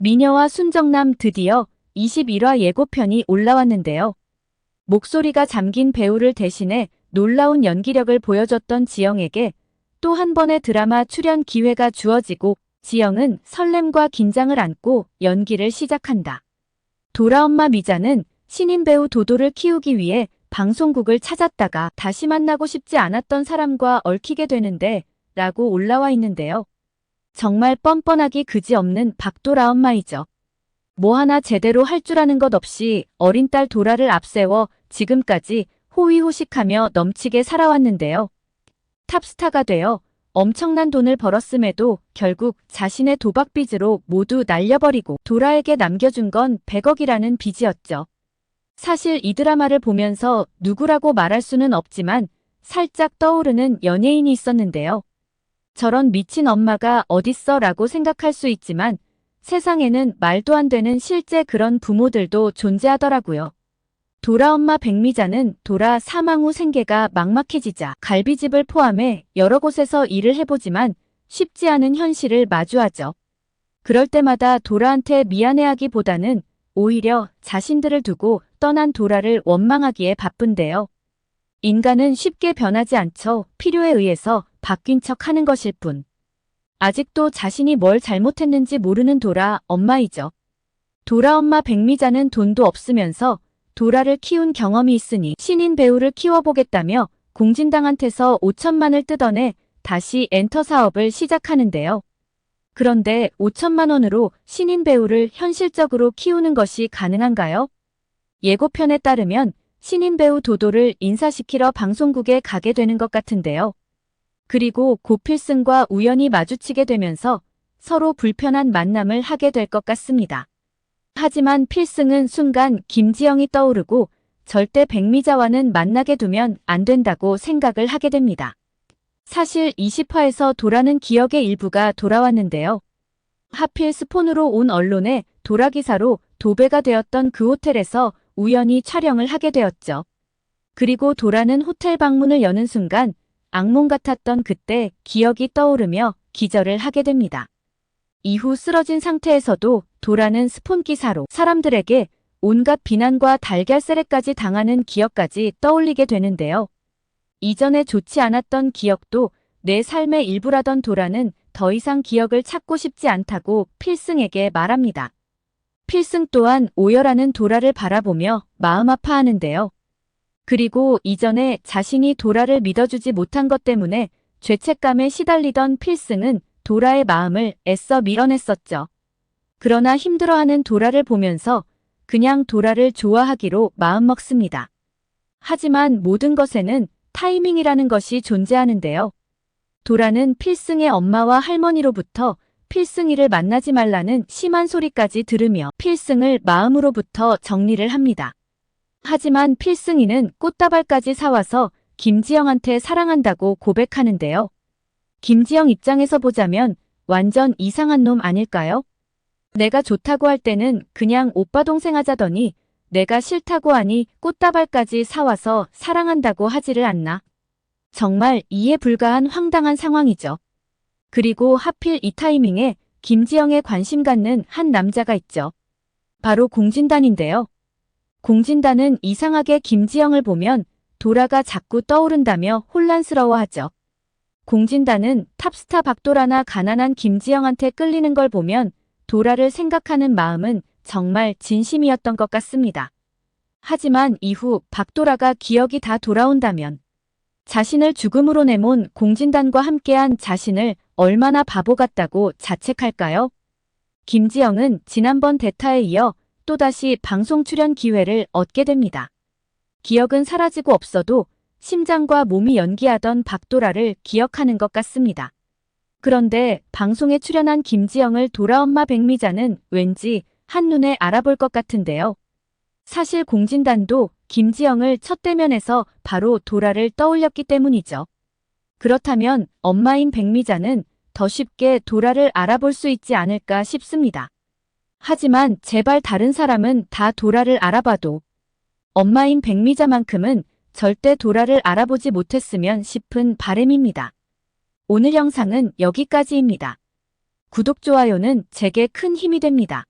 미녀와 순정남 드디어 21화 예고편이 올라왔는데요. 목소리가 잠긴 배우를 대신해 놀라운 연기력을 보여줬던 지영에게 또 한 번의 드라마 출연 기회가 주어지고 지영은 설렘과 긴장을 안고 연기를 시작한다. 도라엄마 미자는 신인 배우 도도를 키우기 위해 방송국을 찾았다가 다시 만나고 싶지 않았던 사람과 얽히게 되는데 라고 올라와 있는데요. 정말 뻔뻔하기 그지없는 박도라 엄마이죠. 뭐 하나 제대로 할 줄 아는 것 없이 어린 딸 도라를 앞세워 지금까지 호의호식하며 넘치게 살아왔는데요. 탑스타가 되어 엄청난 돈을 벌었음에도 결국 자신의 도박 빚으로 모두 날려버리고 도라에게 남겨준 건 100억이라는 빚이었죠. 사실 이 드라마를 보면서 누구라고 말할 수는 없지만 살짝 떠오르는 연예인이 있었는데요. 저런 미친 엄마가 어딨어 라고 생각할 수 있지만 세상에는 말도 안 되는 실제 그런 부모들도 존재하더라고요. 도라 엄마 백미자는 도라 사망 후 생계가 막막해지자 갈비집을 포함해 여러 곳에서 일을 해보지만 쉽지 않은 현실을 마주하죠. 그럴 때마다 도라한테 미안해하기보다는 오히려 자신들을 두고 떠난 도라를 원망하기에 바쁜데요. 인간은 쉽게 변하지 않죠. 필요에 의해서 바뀐 척 하는 것일 뿐. 아직도 자신이 뭘 잘못했는지 모르는 도라 엄마이죠. 도라 엄마 백미자는 돈도 없으면서 도라를 키운 경험이 있으니 신인 배우를 키워보겠다며 공진당한테서 5천만을 뜯어내 다시 엔터 사업을 시작하는데요. 그런데 5천만 원으로 신인 배우를 현실적으로 키우는 것이 가능한가요? 예고편에 따르면 신인 배우 도도를 인사시키러 방송국에 가게 되는 것 같은데요. 그리고 고필승과 우연히 마주치게 되면서 서로 불편한 만남을 하게 될 것 같습니다. 하지만 필승은 순간 김지영이 떠오르고 절대 백미자와는 만나게 두면 안 된다고 생각을 하게 됩니다. 사실 20화에서 도라는 기억의 일부가 돌아왔는데요. 하필 스폰으로 온 언론에 도라 기사로 도배가 되었던 그 호텔에서 우연히 촬영을 하게 되었죠. 그리고 도라는 호텔 방문을 여는 순간 악몽 같았던 그때 기억이 떠오르며 기절을 하게 됩니다. 이후 쓰러진 상태에서도 도라는 스폰 기사로 사람들에게 온갖 비난과 달걀세례까지 당하는 기억까지 떠올리게 되는데요. 이전에 좋지 않았던 기억도 내 삶의 일부라던 도라는 더 이상 기억을 찾고 싶지 않다고 필승에게 말합니다. 필승 또한 오열하는 도라를 바라보며 마음 아파하는데요. 그리고 이전에 자신이 도라를 믿어주지 못한 것 때문에 죄책감에 시달리던 필승은 도라의 마음을 애써 밀어냈었죠. 그러나 힘들어하는 도라를 보면서 그냥 도라를 좋아하기로 마음먹습니다. 하지만 모든 것에는 타이밍이라는 것이 존재하는데요. 도라는 필승의 엄마와 할머니로부터 필승이를 만나지 말라는 심한 소리까지 들으며 필승을 마음으로부터 정리를 합니다. 하지만 필승이는 꽃다발까지 사와서 김지영한테 사랑한다고 고백하는데요. 김지영 입장에서 보자면 완전 이상한 놈 아닐까요? 내가 좋다고 할 때는 그냥 오빠 동생 하자더니 내가 싫다고 하니 꽃다발까지 사와서 사랑한다고 하지를 않나. 정말 이해 불가한 황당한 상황이죠. 그리고 하필 이 타이밍에 김지영에 관심 갖는 한 남자가 있죠. 바로 공진단인데요. 공진단은 이상하게 김지영을 보면 도라가 자꾸 떠오른다며 혼란스러워하죠. 공진단은 탑스타 박도라나 가난한 김지영한테 끌리는 걸 보면 도라를 생각하는 마음은 정말 진심이었던 것 같습니다. 하지만 이후 박도라가 기억이 다 돌아온다면 자신을 죽음으로 내몬 공진단과 함께한 자신을 얼마나 바보 같다고 자책할까요? 김지영은 지난번 대타에 이어 또다시 방송 출연 기회를 얻게 됩니다. 기억은 사라지고 없어도 심장과 몸이 연기하던 박도라를 기억하는 것 같습니다. 그런데 방송에 출연한 김지영을 도라엄마 백미자는 왠지 한눈에 알아볼 것 같은데요. 사실 공진단도 김지영을 첫 대면에서 바로 도라를 떠올렸기 때문이죠. 그렇다면 엄마인 백미자는 더 쉽게 도라를 알아볼 수 있지 않을까 싶습니다. 하지만 제발 다른 사람은 다 도라를 알아봐도 엄마인 백미자만큼은 절대 도라를 알아보지 못했으면 싶은 바람입니다. 오늘 영상은 여기까지입니다. 구독, 좋아요는 제게 큰 힘이 됩니다.